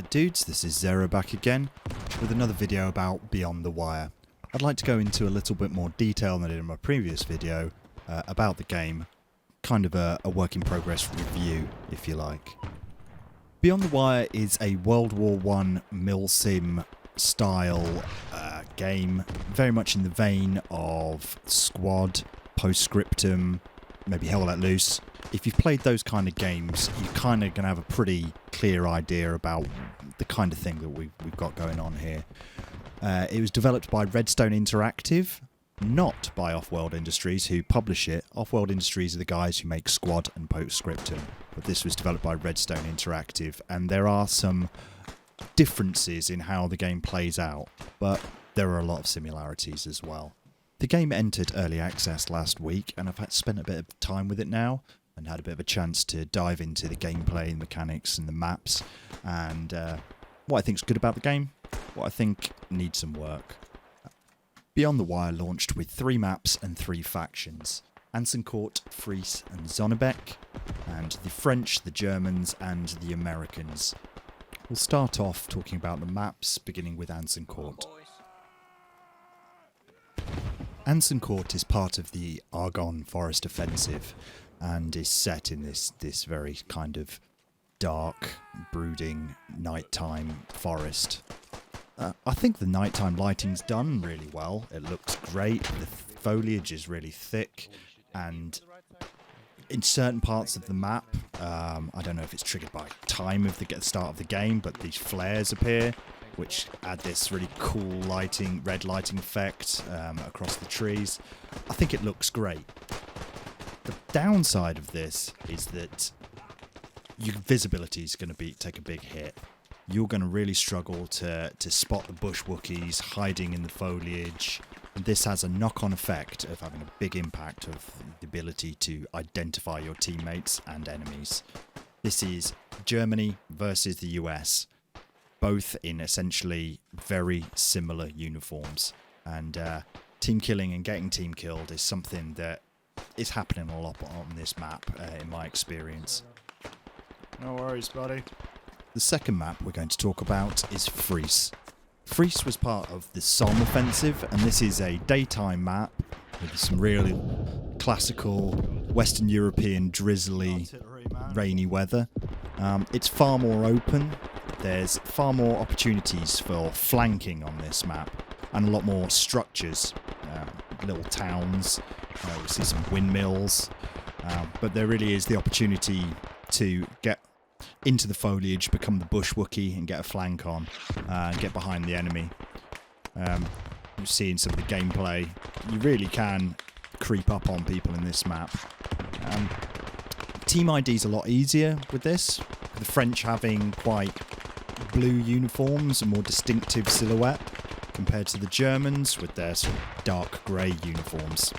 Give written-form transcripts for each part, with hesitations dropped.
Alright dudes, this is Xerror back again with another video about Beyond the Wire. I'd like to go into a little bit more detail than I did in my previous video about the game, kind of a work in progress review if you like. Beyond the Wire is a World War I milsim style game, very much in the vein of Squad, Postscriptum, maybe Hell Let Loose. If you've played those kind of games, you're kind of going to have a pretty clear idea about the kind of thing that we've got going on here. It was developed by Redstone Interactive, not by Offworld Industries, who publish it. Offworld Industries are the guys who make Squad and Postscriptum, but this was developed by Redstone Interactive, and there are some differences in how the game plays out, but there are a lot of similarities as well. The game entered early access last week, and I've spent a bit of time with it now, and had a bit of a chance to dive into the gameplay, the mechanics and the maps, and what I think's good about the game, what I think needs some work. Beyond the Wire launched with 3 maps and 3 factions: Azincourt, Fries and Zonnebeck, and the French, the Germans and the Americans. We'll start off talking about the maps, beginning with Azincourt. Azincourt is part of the Argonne Forest Offensive and is set in this very kind of dark, brooding, nighttime forest. I think the nighttime lighting's done really well. It looks great. The foliage is really thick, and in certain parts of the map, I don't know if it's triggered by time of the start of the game, but these flares appear, which add this really cool lighting, red lighting effect across the trees. I think it looks great. The downside of this is that your visibility is going to take a big hit. You're going to really struggle to spot the bush Wookiees hiding in the foliage. And this has a knock-on effect of having a big impact of the ability to identify your teammates and enemies. This is Germany versus the US, both in essentially very similar uniforms. And team killing and getting team killed is something that is happening a lot on this map, in my experience. No worries, buddy. The second map we're going to talk about is Fries. Fries was part of the Somme offensive, and this is a daytime map with some really classical Western European drizzly, rainy weather. It's far more open. There's far more opportunities for flanking on this map, and a lot more structures, little towns. We see some windmills, but there really is the opportunity to get into the foliage, become the bush Wookie and get a flank on, and get behind the enemy. You see in some of the gameplay, you really can creep up on people in this map. Team ID's a lot easier with this, the French having quite blue uniforms, a more distinctive silhouette, compared to the Germans with their sort of dark grey uniforms.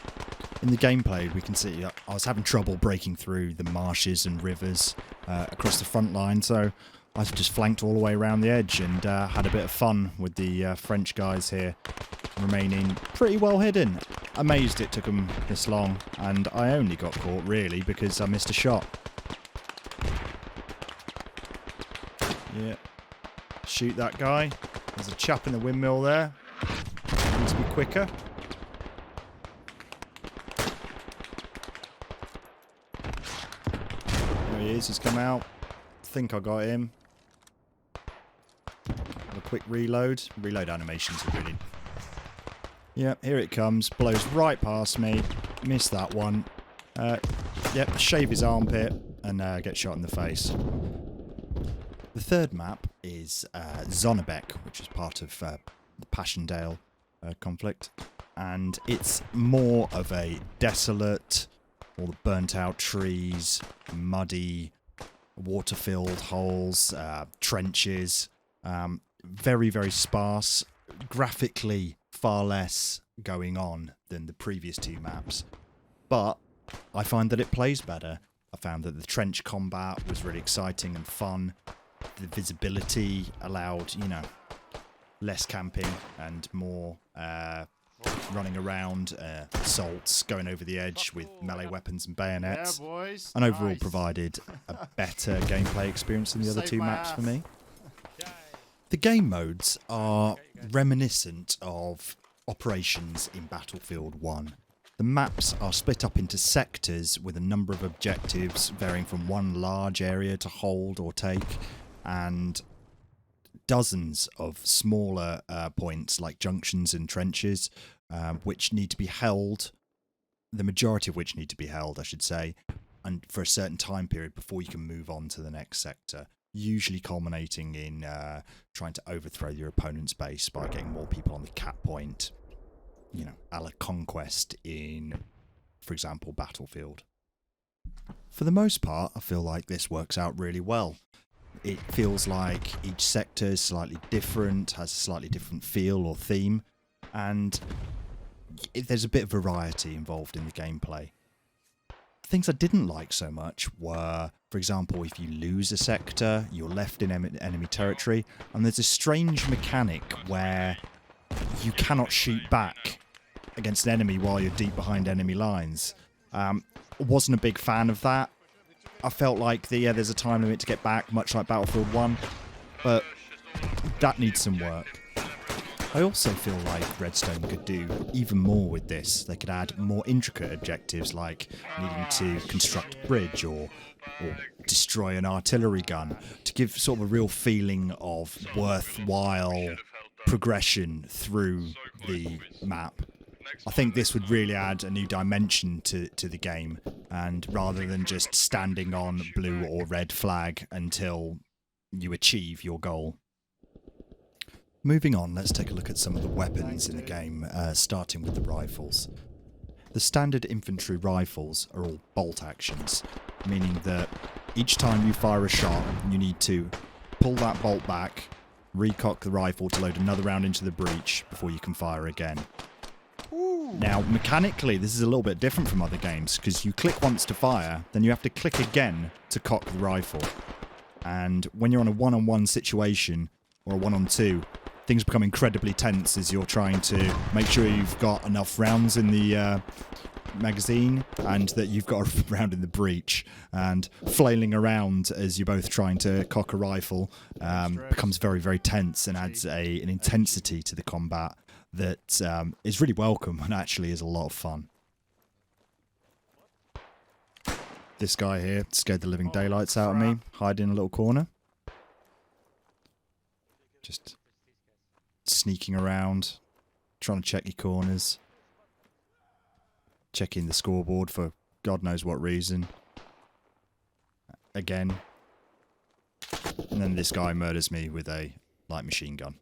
In the gameplay, we can see I was having trouble breaking through the marshes and rivers across the front line, so I just flanked all the way around the edge and had a bit of fun with the French guys here, remaining pretty well hidden. Amazed it took them this long, and I only got caught really because I missed a shot. Yeah, shoot that guy. There's a chap in the windmill there. Need to be quicker. There he is, he's come out. I think I got him. Have a quick reload. Reload animations are really... Yep, here it comes. Blows right past me. Missed that one. Yep, shave his armpit and get shot in the face. The third map is Zonnebeck, which is part of the Passchendaele conflict. And it's more of a desolate, all the burnt out trees, muddy, water-filled holes, trenches. Very, very sparse. Graphically, far less going on than the previous 2 maps. But I find that it plays better. I found that the trench combat was really exciting and fun. The visibility allowed, less camping and more running around, assaults, going over the edge with melee weapons and bayonets. Yeah, boys. And overall provided a better gameplay experience than the other 2 maps for me. The game modes are reminiscent of operations in Battlefield 1. The maps are split up into sectors with a number of objectives varying from one large area to hold or take, and dozens of smaller points like junctions and trenches, which need to be held, the majority of which need to be held, I should say, and for a certain time period before you can move on to the next sector, usually culminating in trying to overthrow your opponent's base by getting more people on the cap point, you know, a la Conquest in, for example, Battlefield. For the most part, I feel like this works out really well. It feels like each sector is slightly different, has a slightly different feel or theme, and there's a bit of variety involved in the gameplay. Things I didn't like so much were, for example, if you lose a sector, you're left in enemy territory, and there's a strange mechanic where you cannot shoot back against an enemy while you're deep behind enemy lines. Wasn't a big fan of that. I felt like there's a time limit to get back, much like Battlefield 1, but that needs some work. I also feel like Redstone could do even more with this. They could add more intricate objectives like needing to construct a bridge or destroy an artillery gun to give sort of a real feeling of worthwhile progression through the map. I think this would really add a new dimension to the game, and rather than just standing on blue or red flag until you achieve your goal. Moving on, let's take a look at some of the weapons in the game, starting with the rifles. The standard infantry rifles are all bolt actions, meaning that each time you fire a shot, you need to pull that bolt back, recock the rifle to load another round into the breech before you can fire again. Now, mechanically, this is a little bit different from other games, because you click once to fire, then you have to click again to cock the rifle. And when you're on a one-on-one situation, or a one-on-two, things become incredibly tense as you're trying to make sure you've got enough rounds in the magazine and that you've got a round in the breech, and flailing around as you're both trying to cock a rifle becomes very, very tense and adds an intensity to the combat that is really welcome and actually is a lot of fun. This guy here scared the living daylights out of me, hiding in a little corner. Just sneaking around, trying to check your corners, checking the scoreboard for God knows what reason. Again. And then this guy murders me with a light machine gun.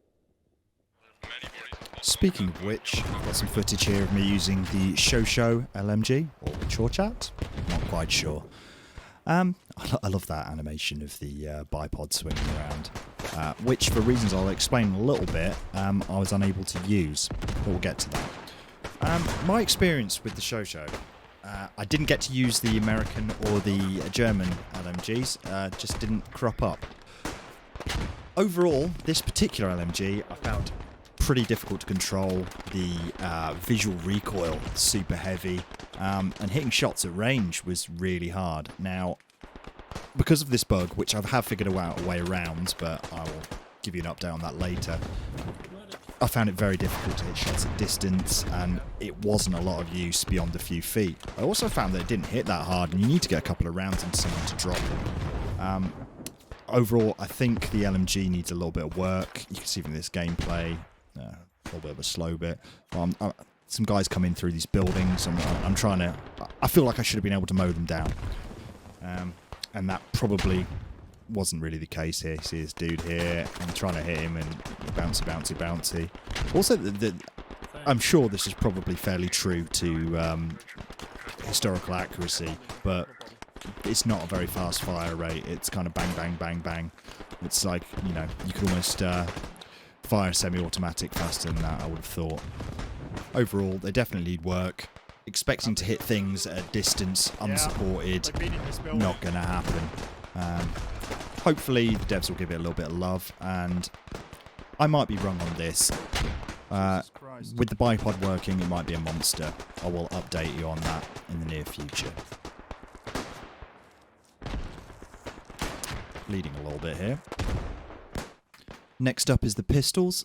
Speaking of which, I've got some footage here of me using the Shosho LMG, or Chorchat, not quite sure. I love that animation of the bipod swinging around, which, for reasons I'll explain in a little bit, I was unable to use, but we'll get to that. My experience with the Shosho, I didn't get to use the American or the German LMGs, just didn't crop up. Overall, this particular LMG I found pretty difficult to control. The visual recoil super heavy, and hitting shots at range was really hard. Now, because of this bug, which I have figured out a way around, but I will give you an update on that later, I found it very difficult to hit shots at distance, and it wasn't a lot of use beyond a few feet. I also found that it didn't hit that hard, and you need to get a couple of rounds into something to drop. Overall, I think the LMG needs a little bit of work. You can see from this gameplay, a little bit of a slow bit. Some guys come in through these buildings. I'm trying to. I feel like I should have been able to mow them down, and that probably wasn't really the case here. See this dude here. I'm trying to hit him and bouncy, bouncy, bouncy. Also, I'm sure this is probably fairly true to historical accuracy, but it's not a very fast fire rate. It's kind of bang, bang, bang, bang. It's like, you know, you could almost fire semi-automatic faster than that, I would have thought. Overall, they definitely need work. Expecting to hit things at a distance unsupported, not going to happen. Hopefully the devs will give it a little bit of love, and I might be wrong on this. With the bipod working, it might be a monster. I will update you on that in the near future. Bleeding a little bit here. Next up is the pistols.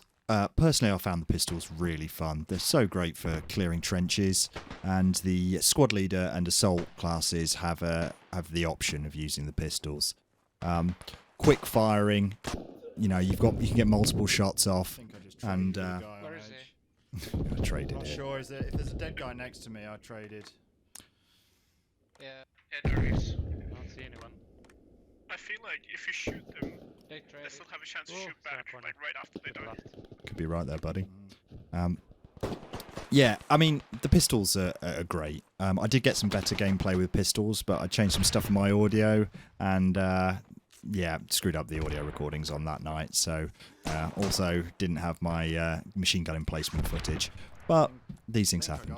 Personally, I found the pistols really fun. They're so great for clearing trenches, and the squad leader and assault classes have the option of using the pistols. Quick firing, you know, you can get multiple shots off, and Where is he? I traded Not it. sure. If there's a dead guy next to me, I traded. Yeah, there is. I don't see anyone. I feel like if you shoot them, They they still have a chance to Oh, shoot back, sorry, like right after they die. Could be right there, buddy. Yeah, I mean, the pistols are great. I did get some better gameplay with pistols, but I changed some stuff in my audio, and yeah, screwed up the audio recordings on that night. So also didn't have my machine gun emplacement footage. But these things happen.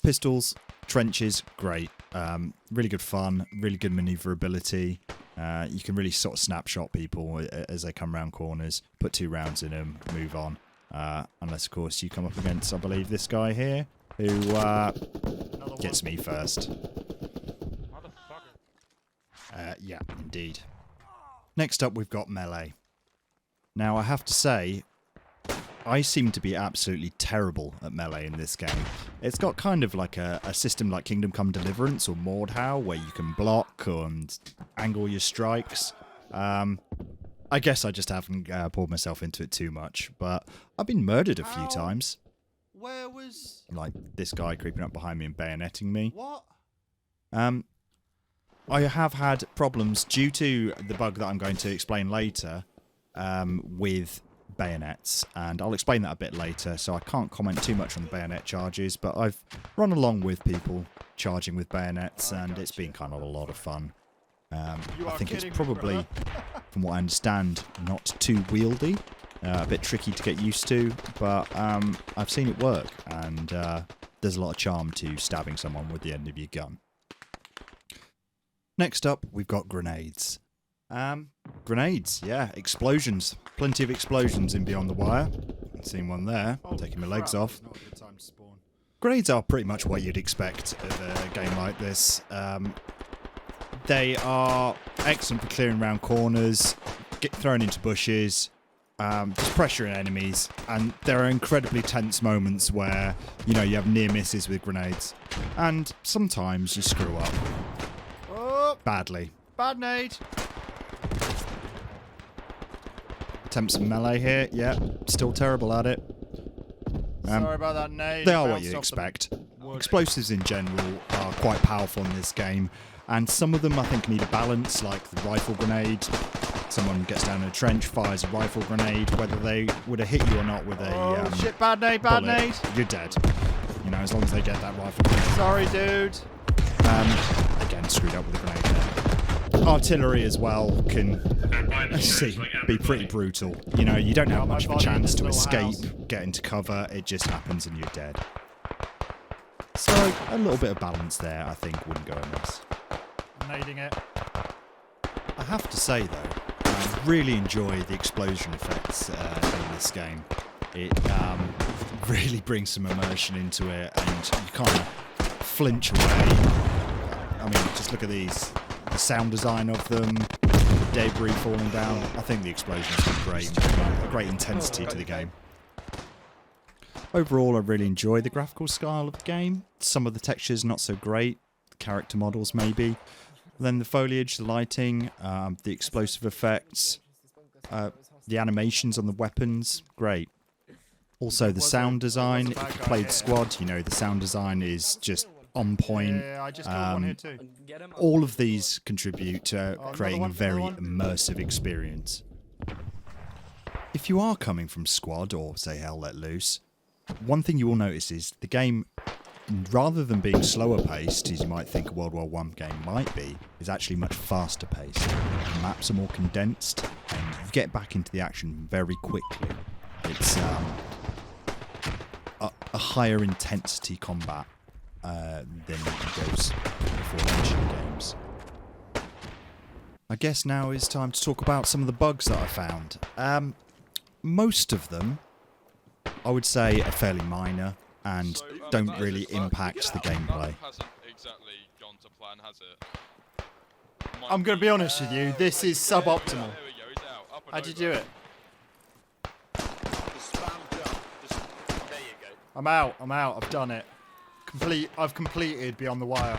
Pistols, trenches, great. Really good fun, really good maneuverability. You can really sort of snapshot people as they come around corners, put 2 rounds in them, move on. Unless, of course, you come up against, I believe, this guy here, who gets me first. Yeah, indeed. Next up, we've got melee. Now, I have to say, I seem to be absolutely terrible at melee in this game. It's got kind of like a system like Kingdom Come Deliverance or Mordhau, where you can block and angle your strikes. I guess I just haven't poured myself into it too much, but I've been murdered a few times. Where was... Like this guy creeping up behind me and bayoneting me. What? I have had problems due to the bug that I'm going to explain later with bayonets, and I'll explain that a bit later, so I can't comment too much on the bayonet charges, but I've run along with people charging with bayonets, and it's been kind of a lot of fun. I think it's probably, from what I understand, not too wieldy, a bit tricky to get used to, but I've seen it work, and there's a lot of charm to stabbing someone with the end of your gun. Next up, we've got grenades. Grenades, yeah, explosions. Plenty of explosions in Beyond the Wire. Seen one there, taking my legs off. Not a good time to spawn. Grenades are pretty much what you'd expect of a game like this. They are excellent for clearing around corners, get thrown into bushes, just pressuring enemies, and there are incredibly tense moments where, you know, you have near misses with grenades, and sometimes you screw up. Oh, Badly. bad nade. Attempt some melee here, yeah, still terrible at it. Sorry about that nade. They are what Bounced you'd off the expect. wood. Explosives in general are quite powerful in this game, and some of them I think need a balance, like the rifle grenade. Someone gets down in a trench, fires a rifle grenade, whether they would have hit you or not with a Oh shit, bad nade, bad bullet, nade. you're dead. You know, as long as they get that rifle grenade. Sorry, dude. Again, screwed up with the grenade there. Artillery as well can be pretty brutal. You know, you don't have much of a chance to escape, get into cover, it just happens and you're dead. So, a little bit of balance there, I think, wouldn't go amiss. I'm nading it. I have to say, though, I really enjoy the explosion effects in this game. It really brings some immersion into it, and you can't flinch away. I mean, just look at these. The sound design of them, the debris falling down. I think the explosions are great. Great intensity to the game. Overall, I really enjoy the graphical style of the game. Some of the textures not so great. The character models maybe. Then the foliage, the lighting, the explosive effects, the animations on the weapons, great. Also the sound design. If you played Squad, you know the sound design is just on point. Yeah, I just got one here too. All of these contribute to creating a very immersive experience. If you are coming from Squad or, say, Hell Let Loose, one thing you will notice is the game, rather than being slower paced, as you might think a World War I game might be, is actually much faster paced. The maps are more condensed, and you get back into the action very quickly. It's a higher intensity combat than those before-mentioned games. I guess now is time to talk about some of the bugs that I found. Most of them, I would say, are fairly minor and don't really impact the gameplay. Hasn't exactly gone to plan, has it? I'm going to be honest with you, this is suboptimal. There we go, he's out. Up and How'd you over. do it? I'm out. I've done it. I've completed Beyond the Wire.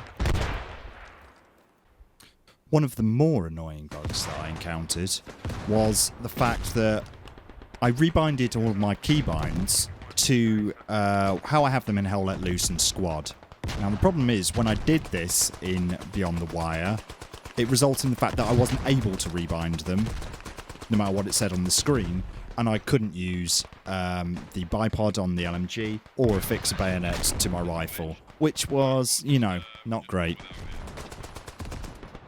One of the more annoying bugs that I encountered was the fact that I rebinded all of my keybinds to how I have them in Hell Let Loose and Squad. Now the problem is, when I did this in Beyond the Wire, it resulted in the fact that I wasn't able to rebind them, no matter what it said on the screen, and I couldn't use the bipod on the LMG or affix a bayonet to my rifle, which was, you know, not great.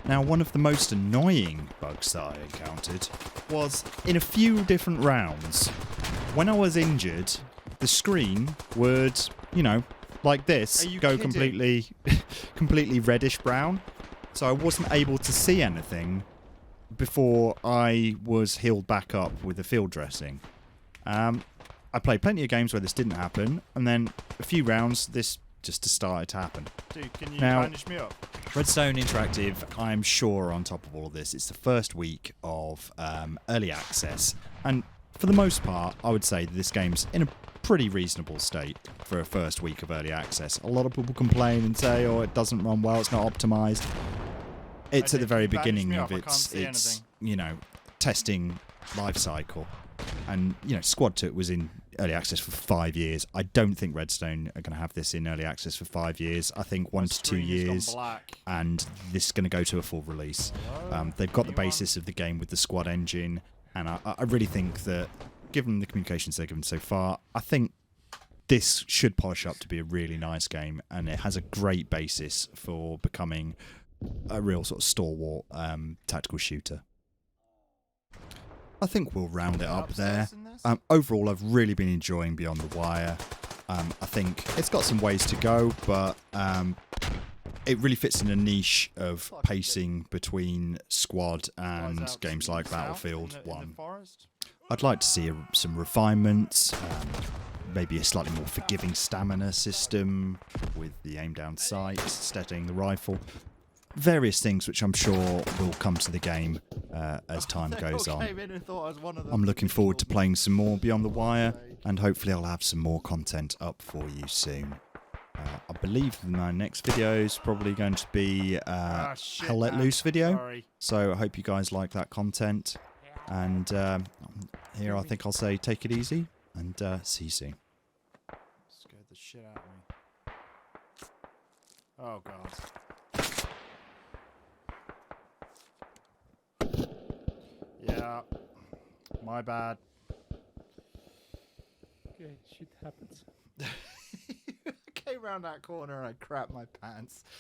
Now, one of the most annoying bugs that I encountered was in a few different rounds. When I was injured, the screen would, you know, like this, Are you go kidding? completely reddish brown. So I wasn't able to see anything before I was healed back up with the field dressing. I played plenty of games where this didn't happen, and then a few rounds, this just started to happen. Dude, can you Now- bandage me up? Redstone Interactive, I'm sure, are on top of all of this. It's the first week of early access, and for the most part, I would say that this game's in a pretty reasonable state for a first week of early access. A lot of people complain and say, "Oh, it doesn't run well. It's not optimized." It's at the very Bandage beginning me of up, I can't its see anything. you know, testing life cycle, and you know, Squad 2 was in early access for 5 years. I don't think Redstone are going to have this in early access for 5 years. I think 1 to 2 Screen has gone years, black. and this is going to go to a full release. They've got the basis of the game with the Squad engine, and I really think that, given the communications they've given so far, I think this should polish up to be a really nice game, and it has a great basis for becoming a real sort of stalwart tactical shooter. I think we'll round it up there. Upstairs in this? Overall, I've really been enjoying Beyond the Wire. I think it's got some ways to go, but it really fits in a niche of pacing between Squad Guys and out games to like the south Battlefield in the 1. forest? I'd like to see some refinements, maybe a slightly more forgiving stamina system with the aim down sight, steadying the rifle. Various things which I'm sure will come to the game as time They goes all on. came in and thought I was one of them. I'm looking forward to playing some more Beyond the Wire, and hopefully I'll have some more content up for you soon. I believe my next video is probably going to be Shit, Hell Let man. Loose video, Sorry. so I hope you guys like that content. And here I think I'll say take it easy, and see you soon. Scared the shit out of me. Oh god. Yeah. My bad. Okay, shit happens. I came around that corner and I crapped my pants.